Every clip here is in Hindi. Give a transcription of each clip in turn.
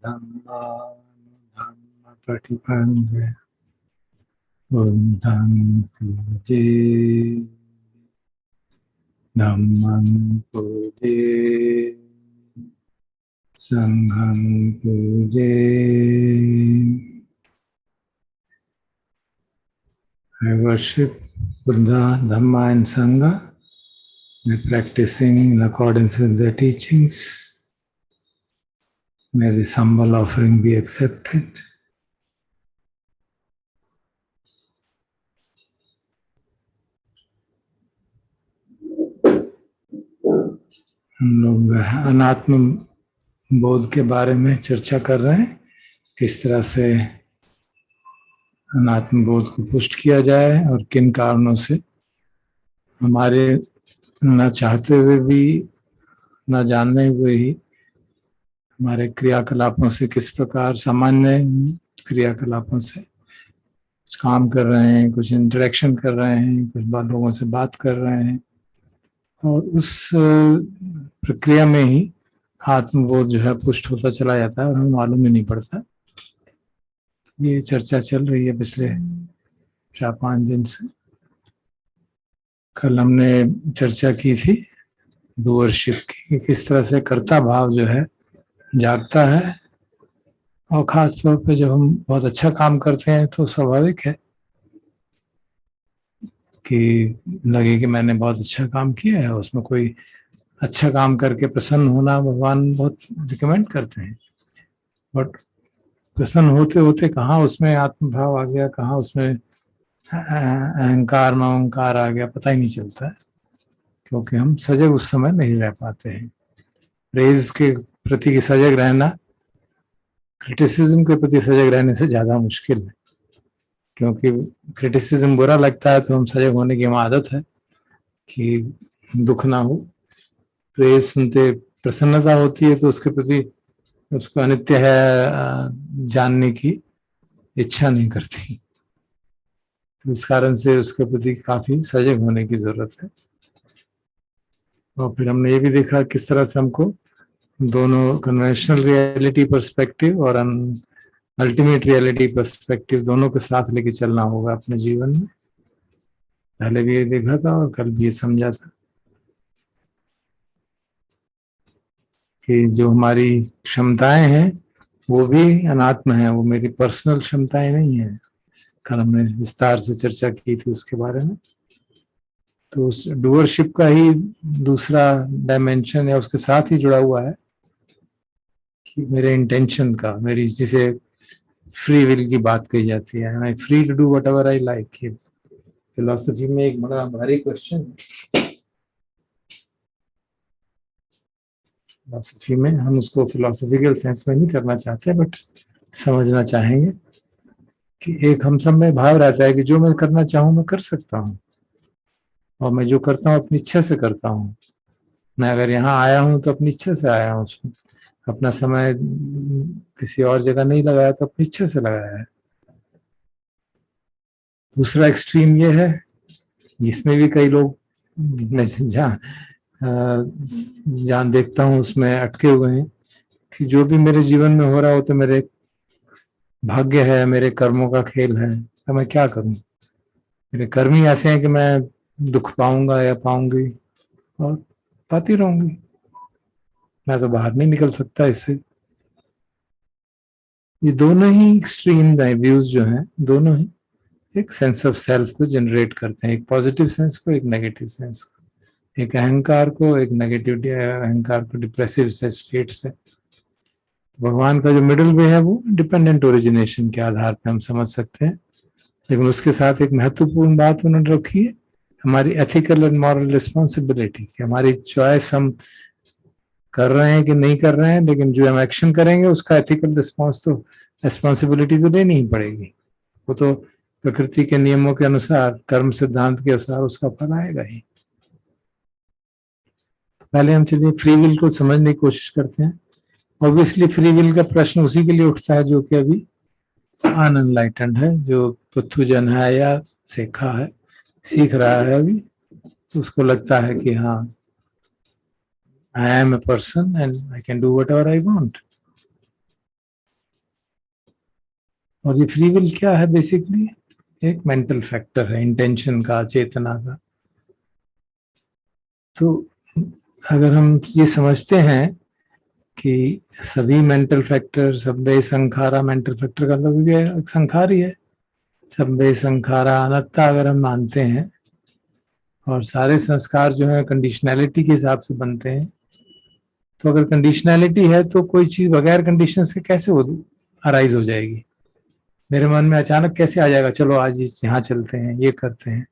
धम्मपटिपन्ने बुद्धं पूजे धम्मं पूजे संघं पूजे. I worship Buddha, Dhamma and Sangha by practicing in accordance with their teachings. May this humble offering be accepted. हम लोग अनात्म बोध के बारे में चर्चा कर रहे हैं, किस तरह से अनात्म बोध को पुष्ट किया जाए और किन कारणों से हमारे न चाहते हुए भी न जानने हुए ही हमारे क्रियाकलापों से किस प्रकार सामान्य क्रियाकलापों से कुछ काम कर रहे हैं, कुछ इंटरेक्शन कर रहे हैं, कुछ लोगों से बात कर रहे हैं और उस प्रक्रिया में ही आत्मबोध जो है पुष्ट होता चला जाता है और हमें मालूम ही नहीं पड़ता. ये चर्चा चल रही है पिछले 4-5 दिन से. कल हमने चर्चा की थी डूअरशिप की, किस तरह से कर्ता भाव जो है जागता है और खास तौर पे जब हम बहुत अच्छा काम करते हैं तो स्वाभाविक है कि लगे कि मैंने बहुत अच्छा काम किया है. उसमें कोई अच्छा काम करके प्रसन्न होना भगवान बहुत रिकमेंड करते हैं, बट प्रसन्न होते होते कहाँ उसमें आत्मभाव आ गया, कहाँ उसमें अहंकार ममकार आ गया, पता ही नहीं चलता है, क्योंकि हम सजग उस समय नहीं रह पाते हैं. प्रेज के प्रति सजग रहना क्रिटिसिज्म के प्रति सजग रहने से ज़्यादा मुश्किल है, क्योंकि क्रिटिसिज्म बुरा लगता है तो हम सजग होने की हमें आदत है कि दुख ना हो. प्रेज सुनते प्रसन्नता होती है तो उसके प्रति उसको अनित्य है जानने की इच्छा नहीं करती. तो इस कारण से उसके प्रति काफी सजग होने की जरूरत है. और फिर हमने ये भी देखा किस तरह से हमको दोनों कन्वेंशनल रियलिटी पर्सपेक्टिव और अल्टीमेट रियलिटी पर्सपेक्टिव दोनों के साथ लेके चलना होगा अपने जीवन में. पहले भी ये देखा था और कल भी ये समझा था कि जो हमारी क्षमताएं हैं वो भी अनात्म है, वो मेरी पर्सनल क्षमताएं नहीं है. कल हमने विस्तार से चर्चा की थी उसके बारे में. तो उस डूअरशिप का ही दूसरा डायमेंशन या उसके साथ ही जुड़ा हुआ है कि मेरे इंटेंशन का, मेरी जिसे फ्री विल की बात कही जाती है, I free to do whatever I like. Philosophy में एक बड़ा भारी क्वेश्चन है. फिलोसफी में हम उसको फिलोसफिकल सेंस में नहीं करना चाहते, बट समझना चाहेंगे कि एक हम सब में भाव रहता है कि जो मैं करना चाहूँ मैं कर सकता हूँ, और मैं जो करता हूँ अपनी इच्छा से करता हूँ. मैं अगर यहाँ आया हूँ तो अपनी इच्छा से आया हूँ, अपना समय किसी और जगह नहीं लगाया तो अपनी इच्छा से लगाया है. दूसरा एक्सट्रीम ये है, जिसमें भी कई लोग जहाँ देखता हूँ उसमें अटके हुए हैं कि जो भी मेरे जीवन में हो रहा हो तो मेरे भाग्य है, मेरे कर्मों का खेल है, तो मैं क्या करूं. मेरे कर्म ही ऐसे हैं कि मैं दुख पाऊंगा या पाऊंगी और पाती रहूंगी, मैं तो बाहर नहीं निकल सकता इससे. ये दोनों ही एक्सट्रीम व्यूज जो हैं, दोनों ही एक सेंस ऑफ सेल्फ को जनरेट करते हैं, एक पॉजिटिव सेंस को, एक नेगेटिव सेंस को, एक अहंकार को, एक नेगेटिव अहंकार को, डिप्रेसिव स्टेट से. भगवान का जो मिडिल वे है वो डिपेंडेंट ओरिजिनेशन के आधार पर हम समझ सकते हैं, लेकिन उसके साथ एक महत्वपूर्ण बात उन्होंने रखी है, हमारी एथिकल एंड मॉरल रिस्पॉन्सिबिलिटी कि हमारी चॉइस हम कर रहे हैं कि नहीं कर रहे हैं, लेकिन जो हम एक्शन करेंगे उसका एथिकल रिस्पॉन्सिबिलिटी तो लेनी ही पड़ेगी. वो तो प्रकृति के नियमों के अनुसार, कर्म सिद्धांत के अनुसार उसका फल आएगा ही. तो पहले हम चलिए फ्री विल को समझने की कोशिश करते हैं. ऑब्वियसली फ्री विल का प्रश्न उसी के लिए उठता है जो कि अभी अनएनलाइटेंड है, जो पुथुजन है या सीखा है, सीख रहा है अभी, तो उसको लगता है कि हाँ, I am a person and I can do whatever I want. और ये फ्री विल क्या है? बेसिकली एक मेंटल फैक्टर है, इंटेंशन का, चेतना का। तो अगर हम ये समझते हैं कि सभी मेंटल फैक्टर, सब्बे संखारा, मेंटल फैक्टर का मतलब ये संखार ही है, सब्बे संखारा अनत्ता अगर हम मानते हैं, और सारे संस्कार जो है कंडीशनैलिटी के हिसाब से बनते हैं, तो अगर कंडीशनैलिटी है तो कोई चीज बगैर कंडीशंस के कैसे अराइज हो जाएगी? मेरे मन में अचानक कैसे आ जाएगा चलो आज यहाँ चलते हैं, ये करते हैं?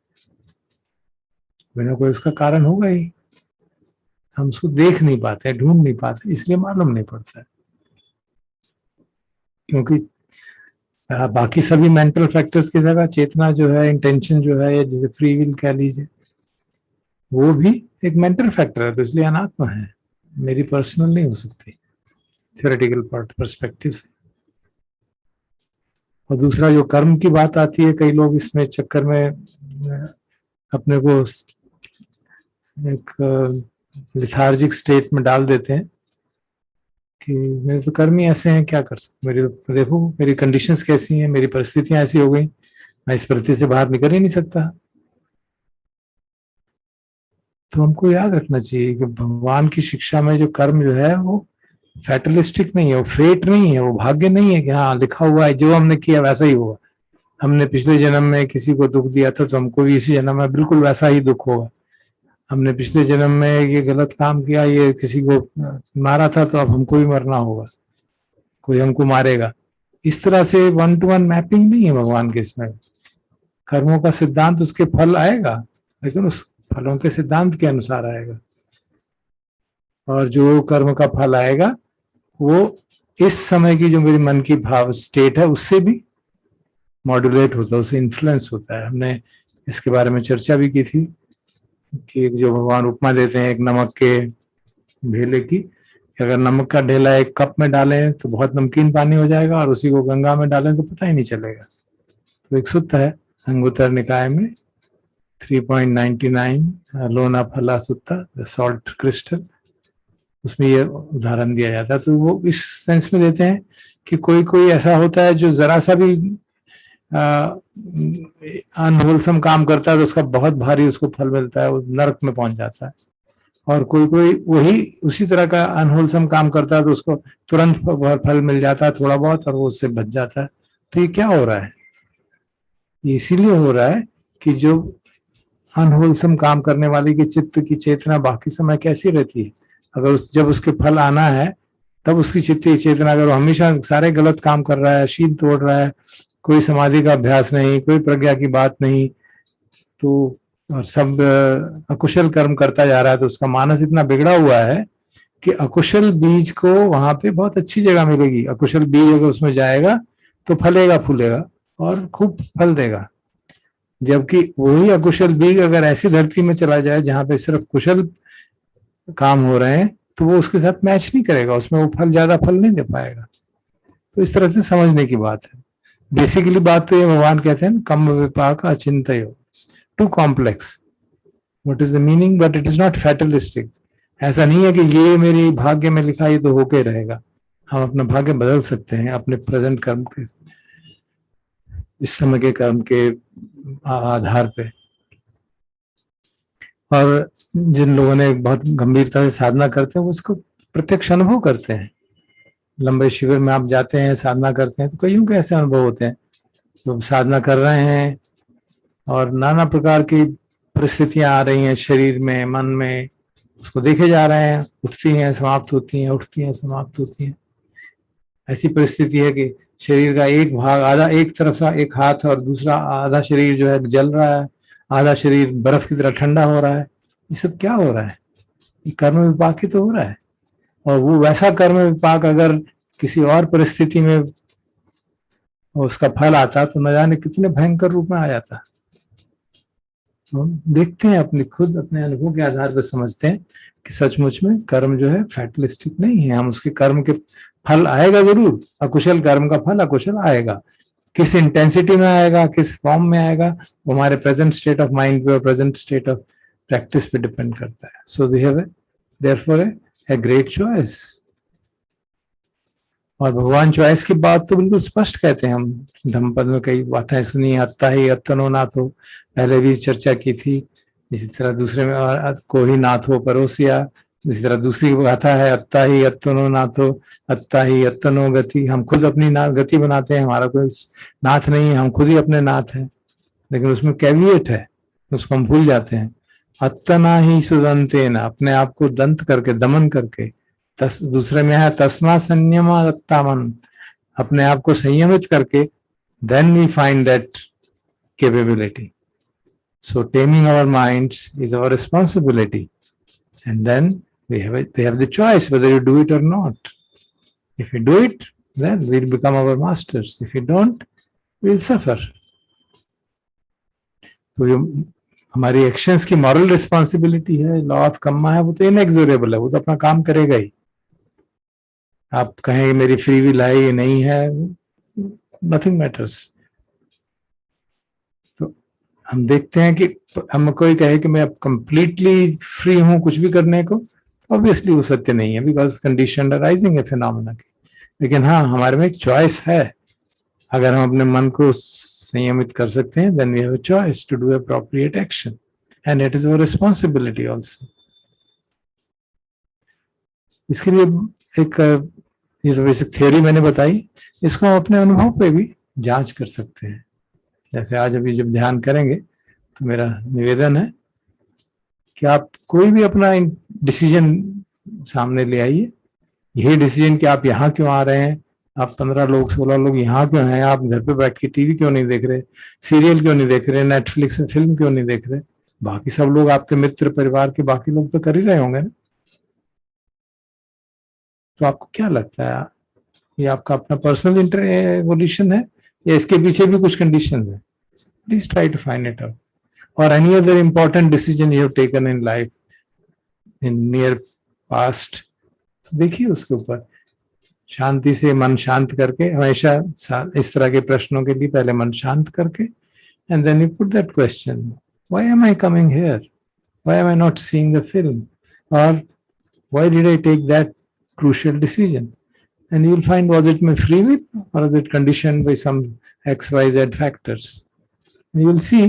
बिना कोई उसका कारण होगा ही, हम उसको देख नहीं पाते, ढूंढ नहीं पाते, इसलिए मालूम नहीं पड़ता है। क्योंकि बाकी सभी मेंटल फैक्टर्स की जगह चेतना जो है, इंटेंशन जो है, या जिसे फ्री विल कह लीजिए, वो भी एक मेंटल फैक्टर है, तो इसलिए अनात्मा है, मेरी पर्सनल नहीं हो सकती थ्योरेटिकल पर्सपेक्टिव से। और दूसरा जो कर्म की बात आती है, कई लोग इसमें चक्कर में अपने को एक लिथार्जिक स्टेट में डाल देते हैं कि मेरे तो कर्म ही ऐसे हैं, क्या कर सकते, मेरी तो देखो मेरी कंडीशंस कैसी हैं, मेरी परिस्थितियां ऐसी हो गई, मैं इस परिस्थिति से बाहर निकल ही नहीं सकता। तो हमको याद रखना चाहिए कि भगवान की शिक्षा में जो कर्म जो है वो फैटलिस्टिक नहीं है, वो फेट नहीं है, वो भाग्य नहीं है कि हाँ लिखा हुआ है जो हमने किया वैसा ही होगा। हमने पिछले जन्म में किसी को दुख दिया था तो हमको भी इसी जन्म में बिल्कुल वैसा ही दुख होगा। हमने पिछले जन्म में ये गलत काम किया, ये किसी को मारा था, तो अब हमको भी मरना होगा, कोई हमको मारेगा। इस तरह से 1-to-1 मैपिंग नहीं है भगवान के इसमें। कर्मों का सिद्धांत, उसके फल आएगा, लेकिन उस फलों के सिद्धांत के अनुसार आएगा। और जो कर्म का फल आएगा वो इस समय की जो मेरी मन की भाव स्टेट है उससे भी मॉड्यूलेट होता है, उससे इन्फ्लुएंस होता है। हमने इसके बारे में चर्चा भी की थी कि जो भगवान उपमा देते हैं एक नमक के ढेले की, अगर नमक का ढेला एक कप में डालें तो बहुत नमकीन पानी हो जाएगा, और उसी को गंगा में डालें तो पता ही नहीं चलेगा। तो एक सूत्र है अंगुत्तर निकाय में 3.99 लोना फला सुत्ता, द सॉल्ट क्रिस्टल, उसमें ये उदाहरण दिया जाता है। तो वो इस सेंस में देते हैं कि कोई कोई ऐसा होता है जो जरा सा भी अनहोलसम काम करता है तो उसका बहुत भारी उसको फल मिलता है, वो नरक में पहुंच जाता है। और कोई कोई वही उसी तरह का अनहोलसम काम करता है तो उसको तुरंत फल मिल जाता है थोड़ा बहुत, और वो उससे बच जाता है। तो ये क्या हो रहा है? ये इसीलिए हो रहा है कि जो अनहोलसम काम करने वाले की चित्त की चेतना बाकी समय कैसी रहती है, अगर जब उसके फल आना है तब उसकी चित्त की चेतना, अगर वो हमेशा सारे गलत काम कर रहा है, शील तोड़ रहा है, कोई समाधि का अभ्यास नहीं, कोई प्रज्ञा की बात नहीं, तो और सब अकुशल कर्म करता जा रहा है, तो उसका मानस इतना बिगड़ा हुआ है कि अकुशल बीज को वहां पे बहुत अच्छी जगह मिलेगी। अकुशल बीज अगर उसमें जाएगा तो फलेगा फूलेगा और खूब फल देगा। जबकि वही अकुशल बीज अगर ऐसी धरती में चला जाए जहां पे सिर्फ कुशल काम हो रहे हैं, तो वो उसके साथ मैच नहीं करेगा, उसमें वो फल ज्यादा फल नहीं दे पाएगा। तो इस तरह से समझने की बात है। बेसिकली बात तो ये भगवान कहते हैं कम विपाक अचिंत्यो, too complex, what is the meaning, but it is not fatalistic. ऐसा नहीं है कि ये मेरी भाग्य में लिखा ये तो होके रहेगा। हम अपना भाग्य बदल सकते हैं अपने प्रेजेंट कर्म के, इस समय के कर्म के आधार पे। और जिन लोगों ने बहुत गंभीरता से साधना करते हैं वो इसको प्रत्यक्ष अनुभव करते हैं। लंबे शिविर में आप जाते हैं, साधना करते हैं, तो कईयों के ऐसे अनुभव होते हैं जो साधना कर रहे हैं और नाना प्रकार की परिस्थितियां आ रही हैं शरीर में, मन में, उसको देखे जा रहे हैं, उठती हैं समाप्त होती हैं, उठती हैं समाप्त होती हैं। ऐसी परिस्थिति है कि शरीर का एक भाग आधा, एक तरफ सा एक हाथ और दूसरा आधा शरीर जो है जल रहा है, आधा शरीर बर्फ की तरह ठंडा हो रहा है। ये सब क्या हो रहा है? ये कर्म विपाक ही तो हो रहा है। और वो वैसा कर्म विपाक अगर किसी और परिस्थिति में उसका फल आता तो न जाने कितने भयंकर रूप में आ जाता। तो हम देखते हैं, अपने खुद अपने अनुभव के आधार पर समझते हैं कि सचमुच में कर्म जो है फैटलिस्टिक नहीं है। हम उसके कर्म के फल आएगा जरूर, अकुशल कर्म का फल अकुशल आएगा, किस इंटेंसिटी में आएगा, किस फॉर्म में आएगा, वो हमारे प्रेजेंट स्टेट ऑफ माइंड पे और प्रेजेंट स्टेट ऑफ प्रैक्टिस पे डिपेंड करता है। So we have therefore a great choice. और भगवान चॉइस की बात तो बिल्कुल स्पष्ट कहते हैं। हम धम्मपद में कई बातें सुनी, अत्ता ही अत्तनो नाथो, पहले भी चर्चा की थी। इसी तरह दूसरे में और को ही नाथो परोसिया, इसी तरह दूसरी गाथा है अत्ता ही अत्तनो नाथो, अत्ता ही अत्तनो गति। हम खुद अपनी गति बनाते हैं, हमारा कोई नाथ नहीं है, हम खुद ही अपने नाथ हैं। लेकिन उसमें कैविएट है, उसको हम भूल जाते हैं। अत्तना ही सुदंतेन, अपने आप को दंत करके, दमन करके। दूसरे में है तस्मा संयमा दत्तामन, अपने आप को संयमित करके, then we find that capability. So taming our minds is our responsibility, and then we have the choice whether you do it or not. If you do it, then we'll become our masters. If you don't, we'll suffer. तो जो हमारी एक्शंस की मॉरल रिस्पॉन्सिबिलिटी है, लॉ ऑफ कर्मा है, वो तो इनएक्सोरेबल है, वो तो अपना काम करेगा ही। आप कहें मेरी फ्री विल है ये नहीं है, नथिंग मैटर्स। तो हम देखते हैं कि हम कोई कहे कि मैं अब कंप्लीटली फ्री हूं कुछ भी करने को, ऑब्वियसली वो सत्य नहीं है, बिकॉज कंडीशन अराइजिंग है फिनोमेना की। लेकिन हाँ, हमारे में एक चॉइस है। अगर हम अपने मन को संयमित कर सकते हैं, then we have a choice to do appropriate action, and it is our responsibility also. इसके लिए एक ये तो बेसिक थ्योरी मैंने बताई, इसको हम अपने अनुभव पे भी जांच कर सकते हैं। जैसे आज अभी जब ध्यान करेंगे तो मेरा निवेदन है कि आप कोई भी अपना डिसीजन सामने ले आइए। यही डिसीजन कि आप यहाँ क्यों आ रहे हैं, आप 15 लोग 16 लोग यहाँ क्यों हैं, आप घर पे बैठ के टीवी क्यों नहीं देख रहे, सीरियल क्यों नहीं देख रहे, नेटफ्लिक्स में फिल्म क्यों नहीं देख रहे। बाकी सब लोग, आपके मित्र परिवार के बाकी लोग तो कर ही रहे होंगे ना। तो आपको क्या लगता है, ये आपका अपना पर्सनल एवोल्यूशन है या इसके पीछे भी कुछ कंडीशंस है? Please try to find it out. और any other important decision you have taken in life in near past, देखिए उसके ऊपर शांति से, मन शांत करके, हमेशा इस तरह के प्रश्नों के लिए पहले मन शांत करके, and then you put that question, why am I coming here, why am I not seeing the film, और why did I take that crucial decision, and you will find, was it my free will or was it conditioned by some XYZ factors? And you will see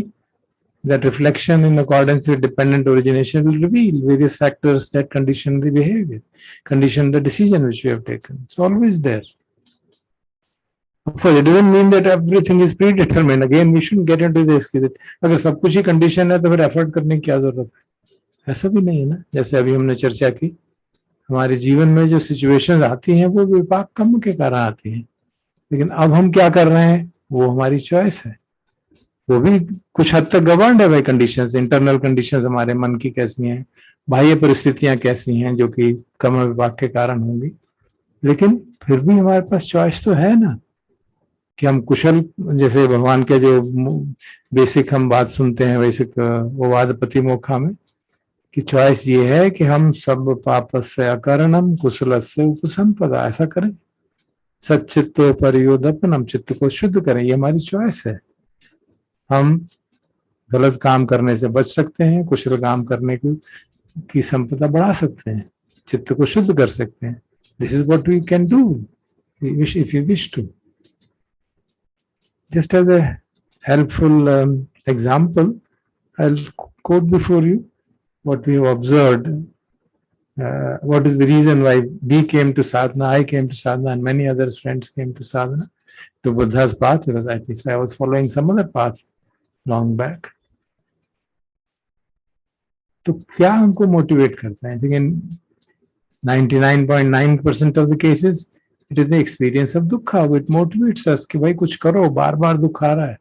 that reflection in accordance with dependent origination will reveal various factors that condition the behavior, condition the decision which we have taken. It's always there. Of course, it doesn't mean that everything is predetermined. Again, we shouldn't get into this कि अगर सब कुछ ही कंडीशन है तो फिर एफर्ट करने की क्या जरूरत है, ऐसा भी नहीं है ना। जैसे अभी हमने चर्चा की, हमारे जीवन में जो सिचुएशंस आती हैं वो विपाक कर्म के कारण आती हैं, लेकिन अब हम क्या कर रहे हैं वो हमारी चॉइस है। वो भी कुछ हद तक गवर्न्ड है बाय कंडीशंस, इंटरनल कंडीशंस हमारे मन की कैसी हैं, बाह्य परिस्थितियां कैसी हैं जो कि कर्म विपाक के कारण होंगी, लेकिन फिर भी हमारे पास चॉइस तो है ना कि हम कुशल, जैसे भगवान के जो बेसिक हम बात सुनते हैं बेसिक वो वादपति मोक्षा में, कि चॉइस ये है कि हम सब पापस्य अकरणम कुशलस्य उपसंपदा, ऐसा करें, सच्चित्तो परियोदपनम, चित्त को शुद्ध करें, ये हमारी चॉइस है। हम गलत काम करने से बच सकते हैं, कुशल काम करने की संपदा बढ़ा सकते हैं, चित्त को शुद्ध कर सकते हैं। This is what we can do if you wish to. Just as a helpful example, I will quote before you what we have observed, what is the reason why we came to sadhana, I came to sadhana, and many other friends came to sadhana, to Buddha's path, because at least I was following some other path long back. तो क्या हमको मोटिवेट करता है? I think in 99.9% of the cases it is the experience of dukkha which motivates us कि भाई कुछ करो, बार बार दुख आ रहा है।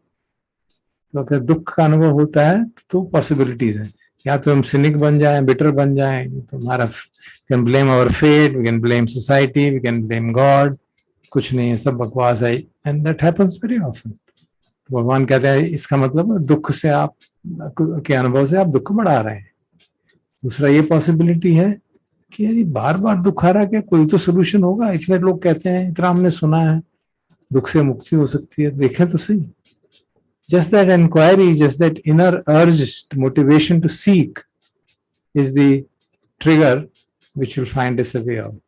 तो अगर दुख का अनुभव होता है तो पॉसिबिलिटीज है, या तो हम सिनिक बन जाएं, बिटर बन जाएं, तो हमारा can blame our fate, we can blame society, we can blame God, कुछ नहीं है, सब बकवास है, and that happens very often. तो भगवान कहते हैं इसका मतलब दुख से आप के अनुभव से आप दुख बढ़ा रहे हैं। दूसरा ये पॉसिबिलिटी है कि यदि बार बार दुख आ रहा है, क्या कोई तो सोल्यूशन होगा, इतने लोग कहते हैं, इतना हमने सुना है दुख से मुक्ति हो सकती है, देखें तो सही। Just that inquiry, just that inner urge, motivation to seek is the trigger which will find us a way out.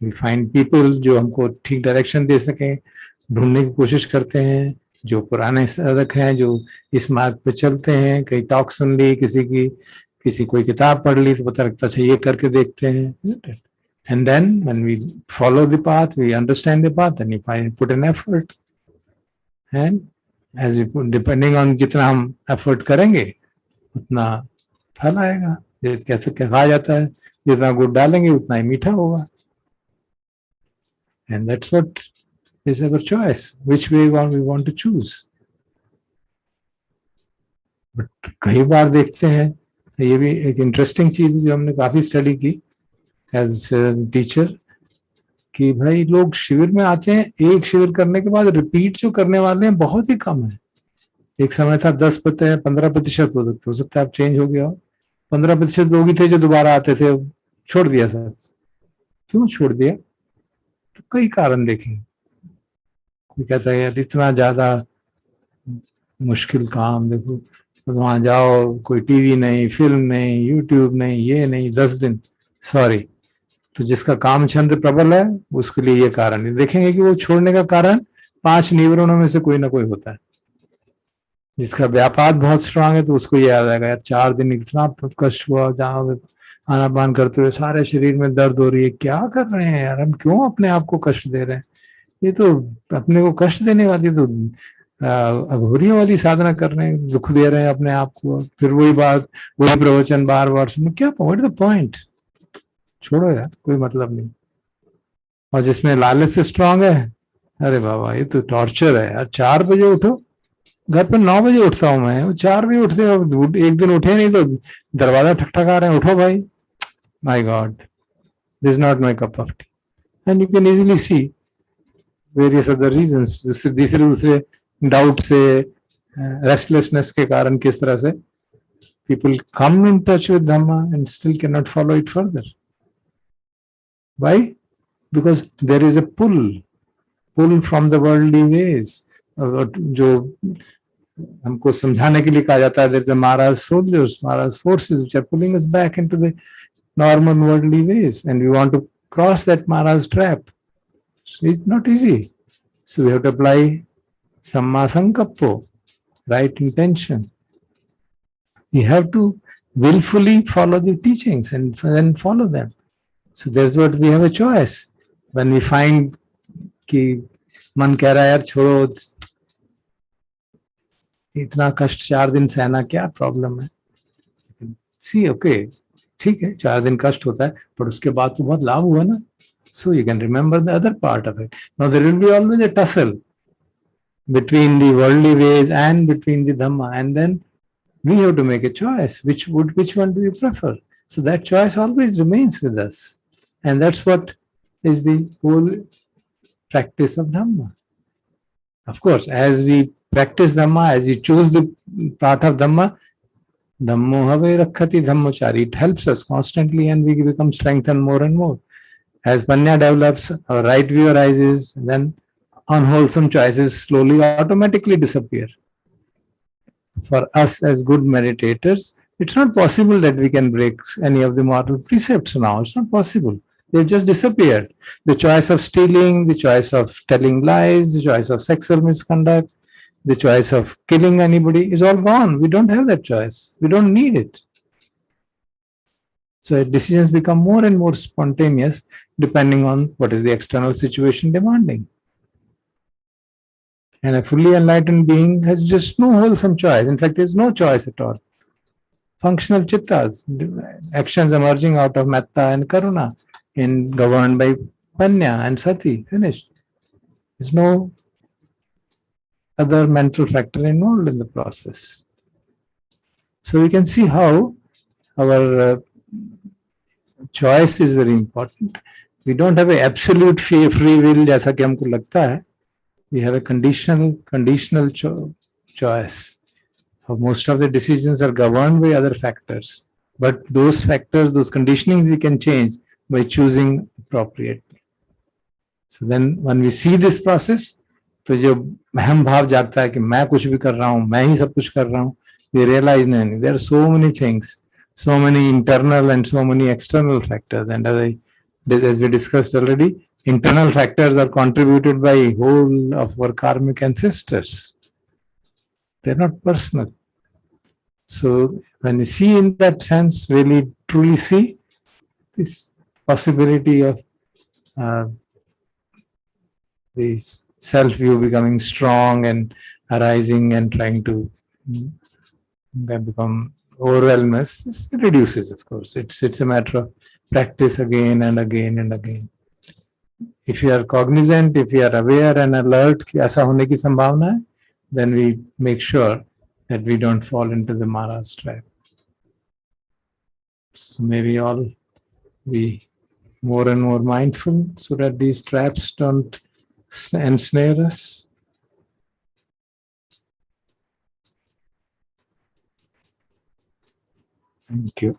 We find people जो हमको ठीक डायरेक्शन दे सकें, ढूंढने की कोशिश करते हैं, जो पुराने साधक हैं, जो इस मार्ग पे चलते हैं, कहीं टॉक सुन ली किसी की, किसी कोई किताब पढ़ ली तो पता लगता है ये करके देखते हैं. And then when we follow the path, we understand the path, and we put an effort. And as we put, depending on जितना हम effort करेंगे उतना फल आएगा. कैसे कहा जाता है, जितना गुड़ डालेंगे उतना ही मीठा होगा. And that's what is our choice, which way we want to choose. But कई बार देखते हैं, ये भी एक इंटरेस्टिंग चीज जो हमने काफी स्टडी की एज टीचर, कि भाई लोग शिविर में आते हैं, एक शिविर करने के बाद रिपीट जो करने वाले हैं बहुत ही कम है. एक समय था 10-15% हो सकता है, अब चेंज हो गया हो. 15% लोग ही थे जो दोबारा आते थे, छोड़ दिया सर. क्यों छोड़ दिया? तो कई कारण देखेंगे. कोई कहता है यार इतना ज्यादा मुश्किल काम, देखो वहां जाओ, कोई टीवी नहीं, फिल्म नहीं, यूट्यूब नहीं, ये नहीं, 10 दिन. सॉरी, तो जिसका काम छंद प्रबल है उसके लिए ये कारण है. देखेंगे कि वो छोड़ने का कारण 5 निवरणों में से कोई ना कोई होता है. जिसका व्यापार बहुत स्ट्रांग है तो उसको ये याद आएगा, यार 4 दिन इतना कष्ट हुआ, जहाँ आनापान करते हुए सारे शरीर में दर्द हो रही है, क्या कर रहे हैं यार हम, क्यों अपने आप को कष्ट दे रहे हैं, ये तो अपने को कष्ट देने वाली तो अघोरियों वाली साधना कर रहे हैं, दुख दे रहे हैं अपने आप को. फिर वही बात, वही प्रवचन बार बार सुनो, क्या पॉइंट? छोड़ो यार, कोई मतलब नहीं. और जिसमें लालच से स्ट्रांग है, अरे बाबा ये तो टॉर्चर है यार. 4 बजे उठो, घर पे 9 बजे उठता हूँ मैं, 4 बजे उठते हो, एक दिन उठे नहीं तो दरवाजा ठकठका रहे हैं, उठो भाई. My God, this is not my cup of T. And you can easily see various other reasons. दूसरे डाउट से, रेस्टलेसनेस के कारण किस तरह से people come in touch with Dhamma and still cannot follow it further. Why? Because there is a pull from the worldly ways. जो हमको समझाने के लिए कहा जाता है, there is a Mara's soldiers, Mara's forces which are pulling us back into the normal worldly ways, and we want to cross that Mara's trap. So it's not easy. So we have to apply Samma Sankappo, right intention. We have to willfully follow the teachings and then follow them. So that's what we have a choice. When we find कि मन कह रहा है यार छोड़ो, इतना कष्ट 4 दिन सहना क्या प्रॉब्लम है, सी ओके ठीक है 4 दिन कष्ट होता है, पर उसके बाद तो बहुत लाभ हुआ ना. So you can remember the other part of it. Now there will be always a tussle between the worldly ways and between the Dhamma, and then we have to make a choice. Which one do you prefer? So that choice always remains with us, and that's what is the whole practice of Dhamma. Of course, as we practice Dhamma, as we choose the path of Dhamma, Dhammo have rakhati Dhammochari. It helps us constantly, and we become strengthened more and more. As Panya develops, our right view arises, then unwholesome choices slowly automatically disappear. For us as good meditators, it's not possible that we can break any of the moral precepts now. It's not possible. They've just disappeared. The choice of stealing, the choice of telling lies, the choice of sexual misconduct, the choice of killing anybody is all gone. We don't have that choice. We don't need it. So decisions become more and more spontaneous depending on what is the external situation demanding. And a fully enlightened being has just no wholesome choice. In fact, there's no choice at all. Functional chittas, actions emerging out of metta and karuna, governed by panya and sati, finished. There's no other mental factor involved in the process. So we can see how our choice is very important. We don't have an absolute free will जैसा कि हमको लगता है. We have a conditional choice. Most of the decisions are governed by other factors, but those factors, those conditionings we can change by choosing appropriately. So then when we see this process, तो जो अहम भाव जागता है कि मैं कुछ भी कर रहा हूँ, मैं ही सब कुछ कर रहा हूँ, we realize नहीं, there are so many things, so many internal and so many external factors, and as I as we discussed already, internal factors are contributed by whole of our karmic ancestors. They're not personal. So when you see in that sense, really truly see this possibility of this self-view becoming strong and arising and trying to become overwhelm us, it reduces, of course. It's a matter of practice again and again and again. If you are cognizant, if you are aware and alert कि ऐसा होने की संभावना है, then we make sure that we don't fall into the Mara's trap. So maybe all be more and more mindful so that these traps don't ensnare us. Thank you.